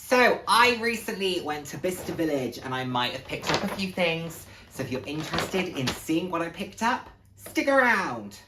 So I recently went to Bicester Village and I might have picked up a few things. So if you're interested in seeing what I picked up, stick around.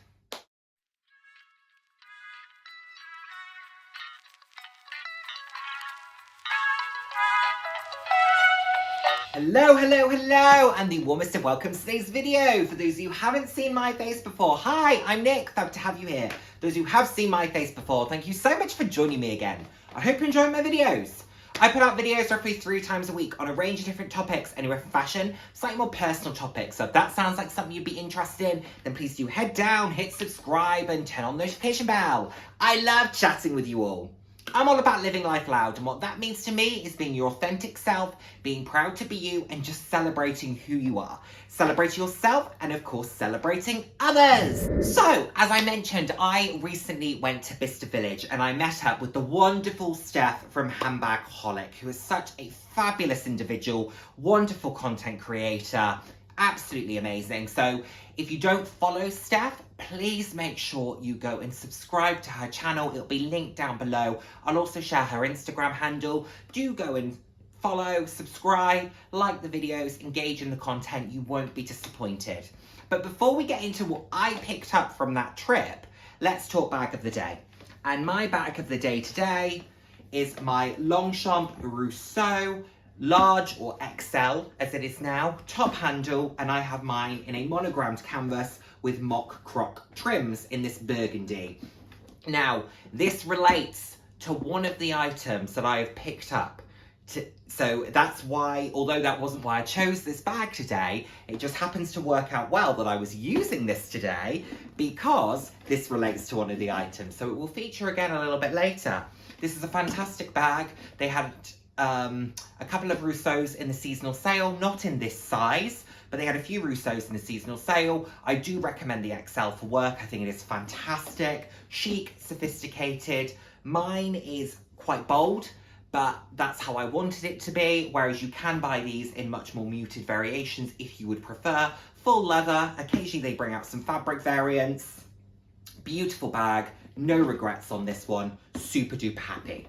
Hello, hello, hello, and the warmest of welcomes to today's video. For those of you who haven't seen my face before, hi, I'm Nick, glad to have you here. Those who have seen my face before, thank you so much for joining me again. I hope you enjoy my videos. I put out videos roughly 3 times a week on a range of different topics, anywhere from fashion, slightly more personal topics. So if that sounds like something you'd be interested in, then please do head down, hit subscribe, and turn on the notification bell. I love chatting with you all. I'm all about living life loud, and what that means to me is being your authentic self, being proud to be you, and just celebrating who you are. Celebrating yourself, and of course, celebrating others. So, as I mentioned, I recently went to Bicester Village, and I met up with the wonderful Steph from Handbagaholic, who is such a fabulous individual, wonderful content creator, absolutely amazing. So if you don't follow Steph, please make sure you go and subscribe to her channel. It'll be linked down below. I'll also share her Instagram handle. Do go and follow, subscribe, like the videos, engage in the content. You won't be disappointed. But before we get into what I picked up from that trip, let's talk bag of the day. And my bag of the day today is my Longchamp Rousseau large or XL as it is now, top handle, and I have mine in a monogrammed canvas with mock croc trims in this burgundy. Now, this relates to one of the items that I have picked up. So that's why, although that wasn't why I chose this bag today, it just happens to work out well that I was using this today because this relates to one of the items. So it will feature again a little bit later. This is a fantastic bag. They had a couple of Rousseaus in the seasonal sale, not in this size, but they had a few Rousseaus in the seasonal sale. I do recommend the XL for work. I think it is fantastic, chic, sophisticated. Mine is quite bold, but that's how I wanted it to be, whereas you can buy these in much more muted variations if you would prefer. Full leather, occasionally they bring out some fabric variants. Beautiful bag, no regrets on this one, super duper happy.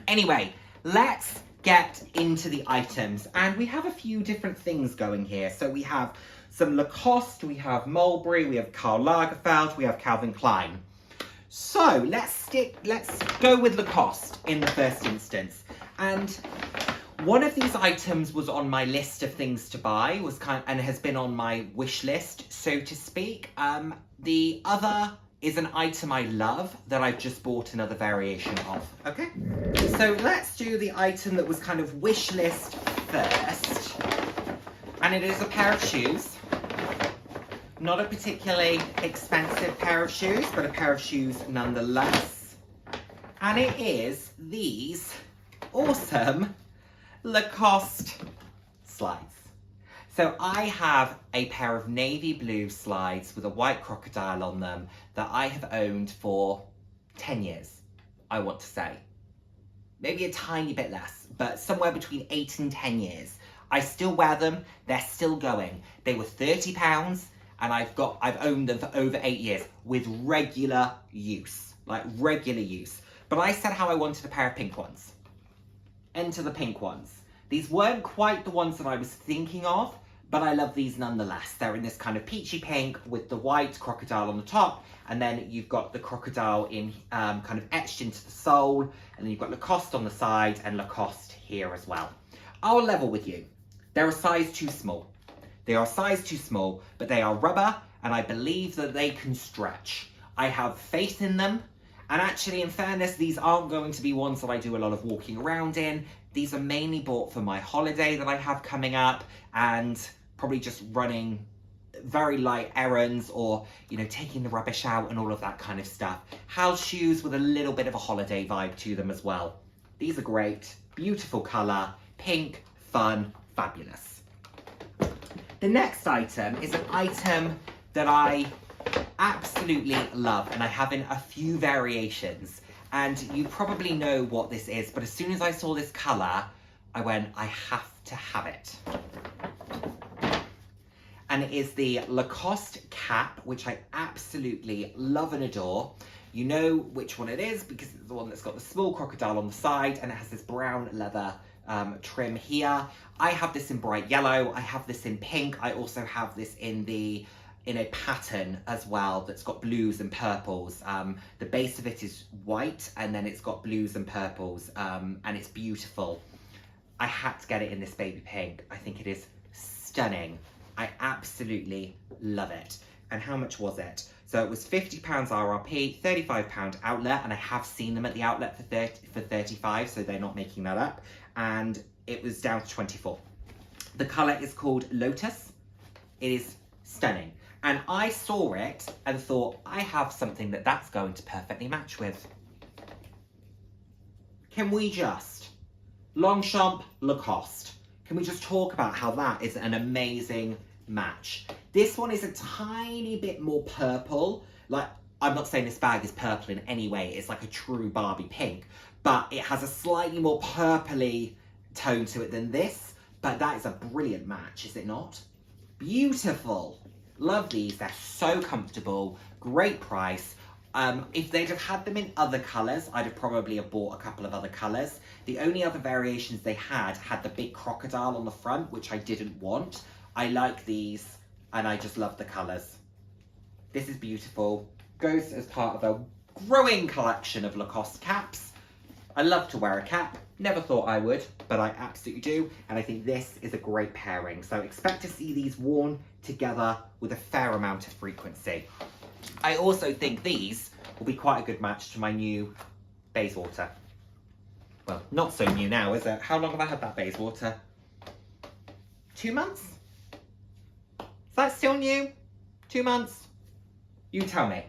Anyway, let's get into the items, and we have a few different things going here. So we have some Lacoste, we have Mulberry, we have Karl Lagerfeld, we have Calvin Klein. So let's go with Lacoste in the first instance. And one of these items was on my list of things to buy, and has been on my wish list, so to speak. The other is an item I love that I've just bought another variation of, okay? So let's do the item that was kind of wish list first. And it is a pair of shoes. Not a particularly expensive pair of shoes, but a pair of shoes nonetheless. And it is these awesome Lacoste slides. So I have a pair of navy blue slides with a white crocodile on them that I have owned for 10 years, I want to say. Maybe a tiny bit less, but somewhere between 8 and 10 years. I still wear them, they're still going. They were £30 and I've owned them for over 8 years with regular use, like regular use. But I said how I wanted a pair of pink ones. Enter the pink ones. These weren't quite the ones that I was thinking of, but I love these nonetheless. They're in this kind of peachy pink with the white crocodile on the top, and then you've got the crocodile in kind of etched into the sole, and then you've got Lacoste on the side and Lacoste here as well. I'll level with you. They're a size too small. They are a size too small, but they are rubber, and I believe that they can stretch. I have faith in them, and actually, in fairness, these aren't going to be ones that I do a lot of walking around in. These are mainly bought for my holiday that I have coming up, and probably just running very light errands or, you know, taking the rubbish out and all of that kind of stuff. House shoes with a little bit of a holiday vibe to them as well. These are great, beautiful colour, pink, fun, fabulous. The next item is an item that I absolutely love, and I have in a few variations. And you probably know what this is, but as soon as I saw this colour, I went, I have to have it. And it is the Lacoste cap, which I absolutely love and adore. You know which one it is because it's the one that's got the small crocodile on the side and it has this brown leather trim here. I have this in bright yellow. I have this in pink. I also have this in a pattern as well that's got blues and purples. The base of it is white and then it's got blues and purples and it's beautiful. I had to get it in this baby pink. I think it is stunning. I absolutely love it. And how much was it? So it was £50 RRP, £35 outlet, and I have seen them at the outlet for 35, so they're not making that up. And it was down to 24. The colour is called Lotus. It is stunning. And I saw it and thought, I have something that's going to perfectly match with. Can we just? Longchamp, Lacoste. Can we just talk about how that is an amazing match? This one is a tiny bit more purple. Like, I'm not saying this bag is purple in any way. It's like a true Barbie pink. But it has a slightly more purpley tone to it than this. But that is a brilliant match, is it not? Beautiful. Love these. They're so comfortable. Great price. If they'd have had them in other colours, I'd have probably bought a couple of other colours. The only other variations they had the big crocodile on the front, which I didn't want. I like these, and I just love the colours. This is beautiful. Goes as part of a growing collection of Lacoste caps. I love to wear a cap. Never thought I would, but I absolutely do. And I think this is a great pairing. So expect to see these worn together with a fair amount of frequency. I also think these will be quite a good match to my new Bayswater. Well, not so new now, is it? How long have I had that Bayswater? 2 months? Is that still new? 2 months? You tell me.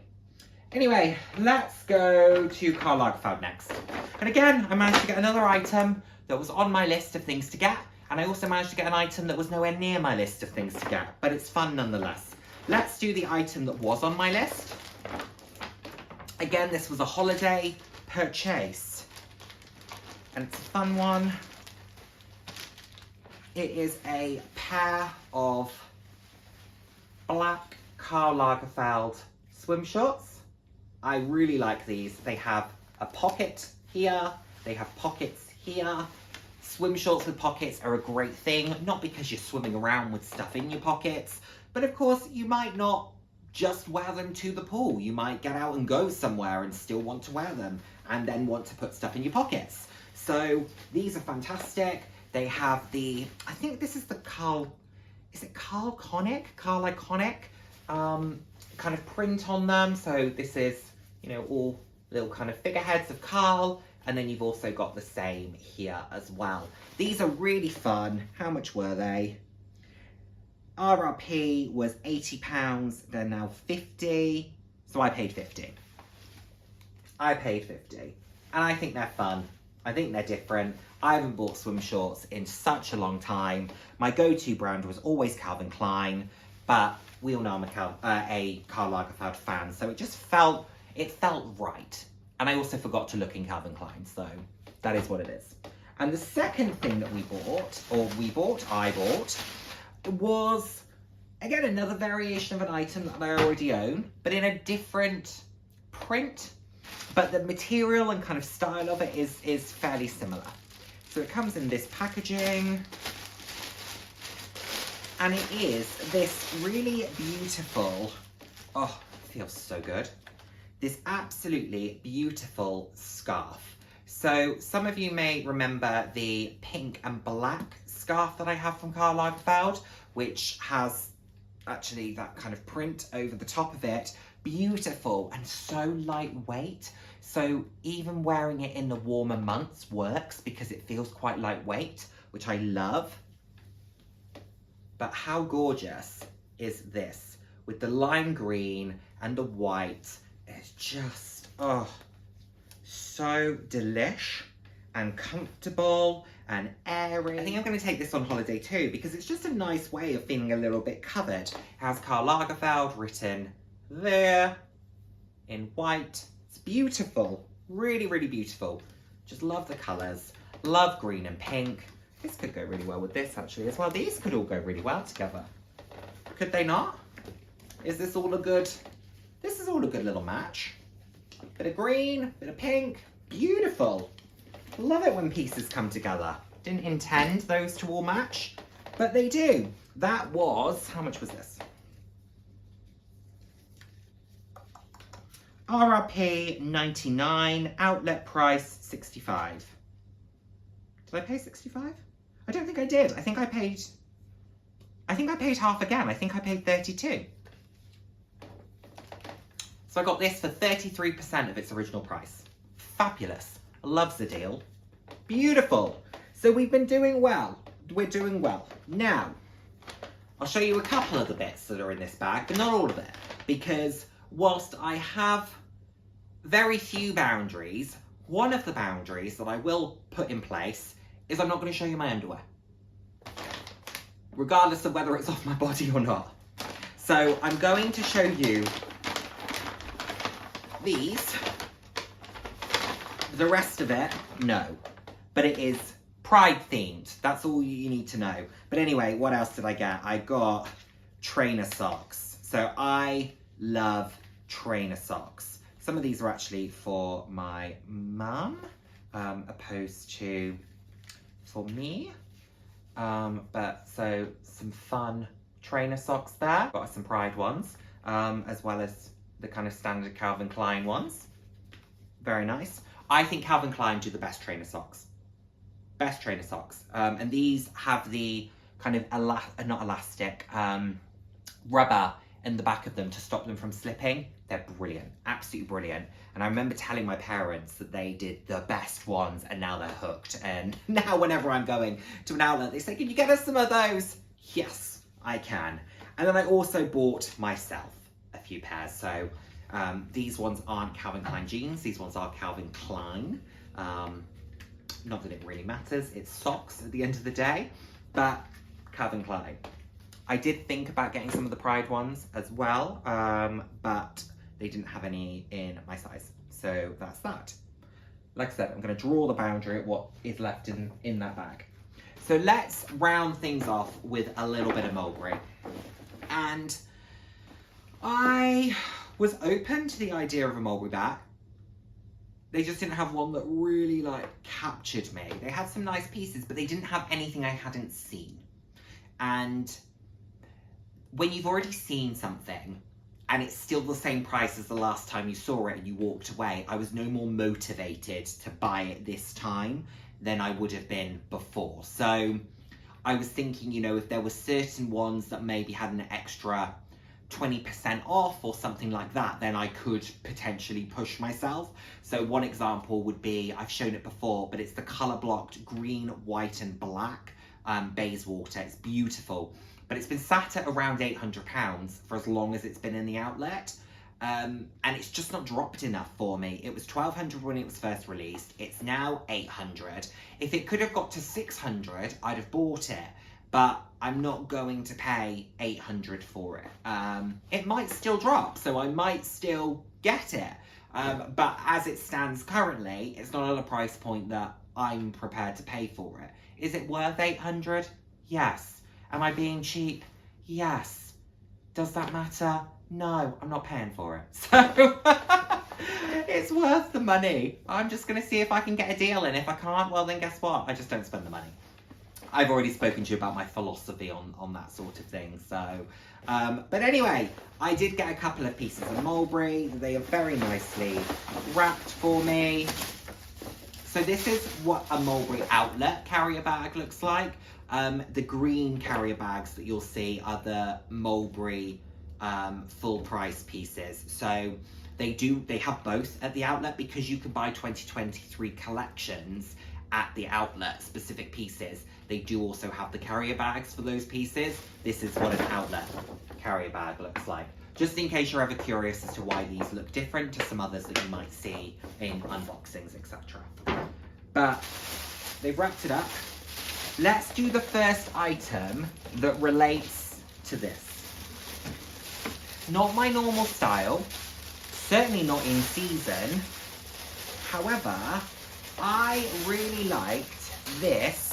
Anyway, let's go to Karl Lagerfeld next. And again, I managed to get another item that was on my list of things to get. And I also managed to get an item that was nowhere near my list of things to get. But it's fun nonetheless. Let's do the item that was on my list. Again, this was a holiday purchase. And it's a fun one. It is a pair of black Karl Lagerfeld swim shorts. I really like these. They have a pocket here. They have pockets here. Swim shorts with pockets are a great thing. Not because you're swimming around with stuff in your pockets, but of course you might not just wear them to the pool. You might get out and go somewhere and still want to wear them and then want to put stuff in your pockets. So these are fantastic. They have the, I think this is the Karl, is it Karl Iconic? Karl Iconic kind of print on them. So this is, you know, all little kind of figureheads of Karl. And then you've also got the same here as well. These are really fun. How much were they? RRP was £80, they're now 50, so I paid 50. I paid 50, and I think they're fun. I think they're different. I haven't bought swim shorts in such a long time. My go-to brand was always Calvin Klein, but we all know I'm a Karl Lagerfeld fan, so it just felt right. And I also forgot to look in Calvin Klein, so that is what it is. And the second thing that I bought, was, again, another variation of an item that I already own, but in a different print. But the material and kind of style of it is fairly similar. So it comes in this packaging, and it is this really beautiful, oh, it feels so good, this absolutely beautiful scarf. So some of you may remember the pink and black scarf that I have from Karl Lagerfeld, which has actually that kind of print over the top of it. Beautiful and so lightweight. So even wearing it in the warmer months works because it feels quite lightweight, which I love. But how gorgeous is this? With the lime green and the white, it's just, oh, so delish and comfortable and airy. I think I'm going to take this on holiday too because it's just a nice way of feeling a little bit covered. It has Karl Lagerfeld written there in white. It's beautiful, really, really beautiful. Just love the colours, love green and pink. This could go really well with this actually as well. These could all go really well together. Could they not? Is this all a good, this is all a good little match. Bit of green, bit of pink, beautiful. Love it when pieces come together. Didn't intend those to all match, but they do. That was, how much was this? RRP 99, outlet price 65. Did I pay 65? I don't think I did. I think I paid half again. I think I paid 32. So I got this for 33% of its original price. Fabulous. Loves the deal. Beautiful. So we've been doing well. We're doing well. Now, I'll show you a couple of the bits that are in this bag, but not all of it. Because whilst I have very few boundaries, one of the boundaries that I will put in place is I'm not going to show you my underwear. Regardless of whether it's off my body or not. So I'm going to show you these. The rest of it, no. But it is Pride themed. That's all you need to know. But anyway, what else did I get? I got trainer socks. So I love trainer socks. Some of these are actually for my mum, opposed to for me. But so some fun trainer socks there. Got some Pride ones, as well as the kind of standard Calvin Klein ones. Very nice. I think Calvin Klein do the best trainer socks. Best trainer socks. And these have the kind of, not elastic, rubber in the back of them to stop them from slipping. They're brilliant, absolutely brilliant. And I remember telling my parents that they did the best ones and now they're hooked. And now whenever I'm going to an outlet, they say, can you get us some of those? Yes, I can. And then I also bought myself a few pairs. So these ones aren't Calvin Klein jeans. These ones are Calvin Klein. Not that it really matters. It's socks at the end of the day, but Calvin Klein. I did think about getting some of the Pride ones as well, but they didn't have any in my size. So that's that. Like I said, I'm going to draw the boundary at what is left in that bag. So let's round things off with a little bit of Mulberry. And I was open to the idea of a Mulberry bag. They just didn't have one that really captured me. They had some nice pieces, but they didn't have anything I hadn't seen. And when you've already seen something and it's still the same price as the last time you saw it and you walked away, I was no more motivated to buy it this time than I would have been before. So I was thinking, you know, if there were certain ones that maybe had an extra 20% off or something like that, then I could potentially push myself. So one example would be, I've shown it before, but it's the color blocked green, white and black Bayswater. It's beautiful, but it's been sat at around £800 for as long as it's been in the outlet. And it's just not dropped enough for me. It was £1,200 when it was first released. It's now £800. If it could have got to £600, I'd have bought it. But I'm not going to pay £800 for it. It might still drop, so I might still get it. But as it stands currently, it's not at a price point that I'm prepared to pay for it. Is it worth £800? Yes. Am I being cheap? Yes. Does that matter? No, I'm not paying for it. So it's worth the money. I'm just going to see if I can get a deal, and if I can't, well then guess what? I just don't spend the money. I've already spoken to you about my philosophy on that sort of thing. So, but anyway, I did get a couple of pieces of Mulberry. They are very nicely wrapped for me. So this is what a Mulberry Outlet carrier bag looks like. The green carrier bags that you'll see are the Mulberry full price pieces. So they have both at the outlet, because you can buy 2023 collections at the outlet, specific pieces. They do also have the carrier bags for those pieces. This is what an outlet carrier bag looks like. Just in case you're ever curious as to why these look different to some others that you might see in unboxings, etc. But they've wrapped it up. Let's do the first item that relates to this. Not my normal style, certainly not in season. However, I really liked this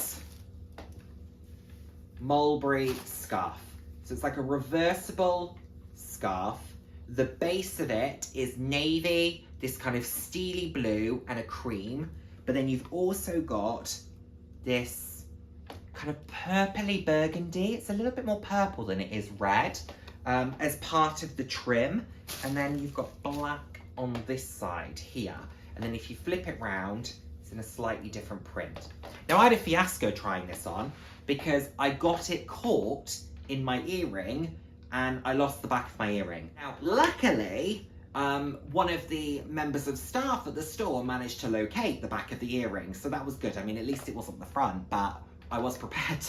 Mulberry scarf. So it's like a reversible scarf. The base of it is navy. this kind of steely blue and a cream, but then you've also got this kind of purpley burgundy. It's a little bit more purple than it is red, as part of the trim. And then you've got black on this side here. And then if you flip it round, it's in a slightly different print. Now I had a fiasco trying this on because I got it caught in my earring and I lost the back of my earring. Now, luckily, one of the members of staff at the store managed to locate the back of the earring, so that was good. I mean, at least it wasn't the front, but I was prepared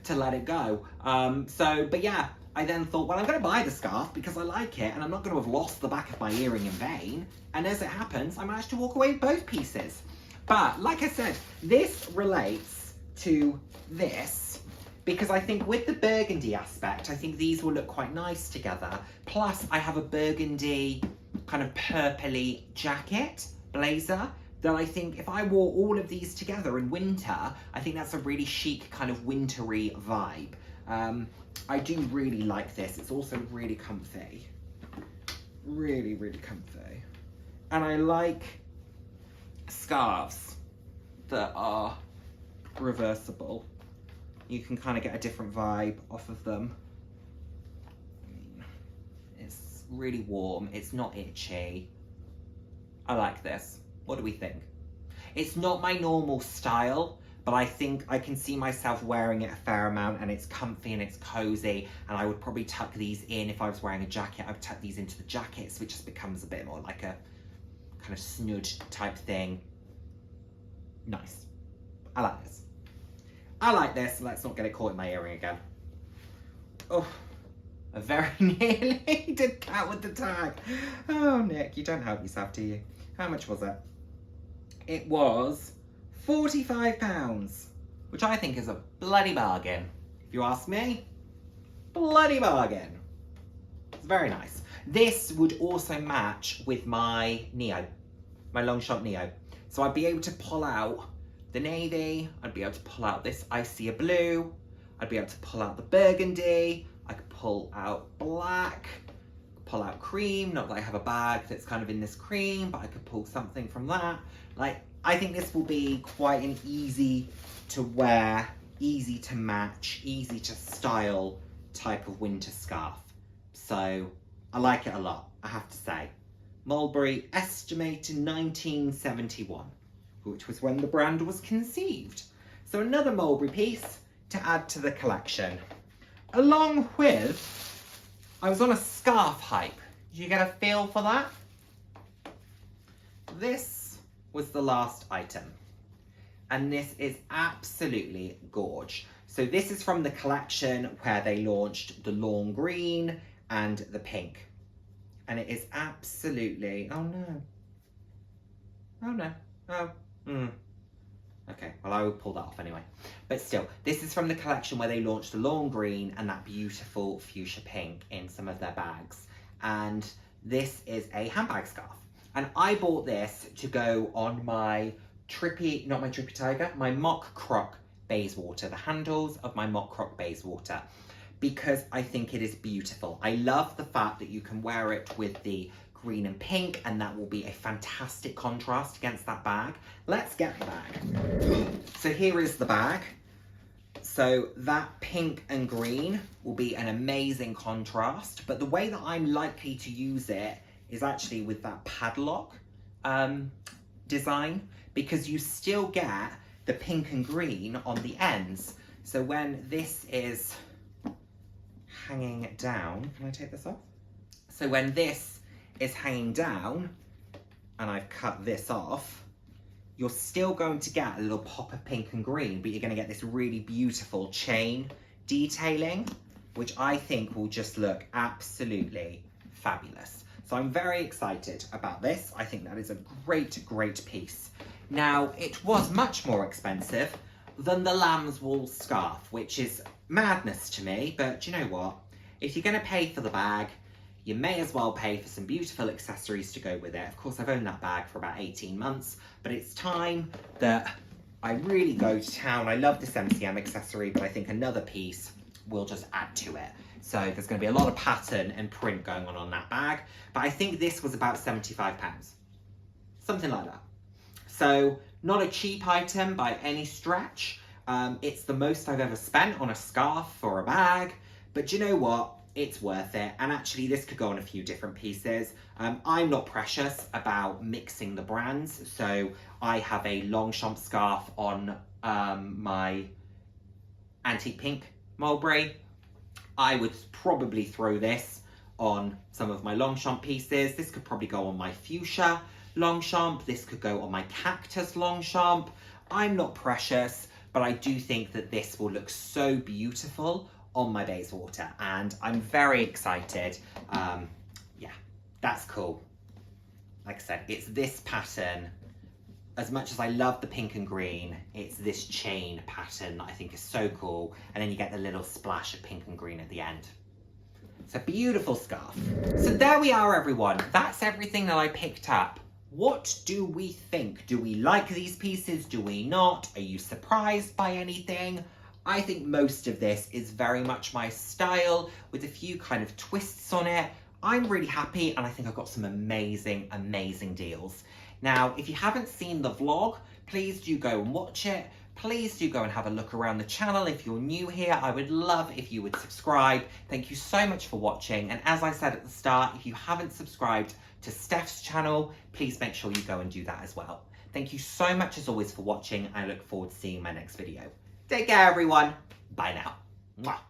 to let it go. But yeah, I then thought, well, I'm gonna buy the scarf because I like it and I'm not gonna have lost the back of my earring in vain. And as it happens, I managed to walk away with both pieces. But like I said, this relates to this because I think with the burgundy aspect, I think these will look quite nice together. Plus I have a burgundy kind of purpley jacket, blazer, that I think if I wore all of these together in winter, I think that's a really chic kind of wintry vibe. I do really like this. It's also really comfy. Really, really comfy. And I like scarves that are reversible. You can kind of get a different vibe off of them. It's really warm. It's not itchy. I like this. What do we think? It's not my normal style, but I think I can see myself wearing it a fair amount, and it's comfy and it's cozy, and I would probably tuck these in. If I was wearing a jacket, I would tuck these into the jacket, so it just becomes a bit more like a kind of snood type thing. Nice. I like this. I like this. Let's not get it caught in my earring again. Oh, I very nearly did that with the tag. Oh, Nick, you don't help yourself, do you? How much was it? It was £45, which I think is a bloody bargain. If you ask me, bloody bargain. It's very nice. This would also match with my Neo, my long shot Neo. So I'd be able to pull out the navy, I'd be able to pull out this icier blue, I'd be able to pull out the burgundy, I could pull out black, pull out cream, not that I have a bag that's kind of in this cream, but I could pull something from that. Like, I think this will be quite an easy to wear, easy to match, easy to style type of winter scarf. So I like it a lot, I have to say. Mulberry, estimated 1971, which was when the brand was conceived. So another Mulberry piece to add to the collection. Along with, I was on a scarf hype. Did you get a feel for that? This was the last item. And this is absolutely gorge. So this is from the collection where they launched the lawn green and the pink. And it is absolutely, oh no. Oh no, oh. Okay, well I will pull that off anyway. But still, this is from the collection where they launched the lawn green and that beautiful fuchsia pink in some of their bags. And this is a handbag scarf. And I bought this to go on my trippy, not my trippy tiger, my mock croc Bayswater, the handles of my mock croc Bayswater, because I think it is beautiful. I love the fact that you can wear it with the green and pink, and that will be a fantastic contrast against that bag. Let's get the bag. So here is the bag. So that pink and green will be an amazing contrast, but the way that I'm likely to use it is actually with that padlock design, because you still get the pink and green on the ends. So when this is hanging down, can I take this off? So when this is hanging down and I've cut this off, you're still going to get a little pop of pink and green, but you're going to get this really beautiful chain detailing, which I think will just look absolutely fabulous. So I'm very excited about this. I think that is a great, great piece. Now, it was much more expensive than the lamb's wool scarf, which is madness to me, but do you know what? If you're going to pay for the bag, you may as well pay for some beautiful accessories to go with it. Of course, I've owned that bag for about 18 months, but it's time that I really go to town. I love this MCM accessory, but I think another piece will just add to it. So there's going to be a lot of pattern and print going on that bag, but I think this was about £75. something like that. So not a cheap item by any stretch. It's the most I've ever spent on a scarf or a bag, but do you know what? It's worth it. And actually this could go on a few different pieces. I'm not precious about mixing the brands. So I have a Longchamp scarf on my antique pink Mulberry. I would probably throw this on some of my Longchamp pieces. This could probably go on my fuchsia Longchamp. This could go on my cactus Longchamp. I'm not precious, but I do think that this will look so beautiful on my Bayswater, and I'm very excited. Yeah, that's cool. Like I said, it's this pattern. As much as I love the pink and green, it's this chain pattern that I think is so cool, and then you get the little splash of pink and green at the end. It's a beautiful scarf. So there we are, everyone. That's everything that I picked up. What do we think? Do we like these pieces? Do we not? Are you surprised by anything? I think most of this is very much my style with a few kind of twists on it. I'm really happy, and I think I've got some amazing, amazing deals. Now, if you haven't seen the vlog, please do go and watch it. Please do go and have a look around the channel. If you're new here, I would love if you would subscribe. Thank you so much for watching. And as I said at the start, if you haven't subscribed to Steph's channel, please make sure you go and do that as well. Thank you so much as always for watching. I look forward to seeing my next video. Take care, everyone. Bye now. Mwah.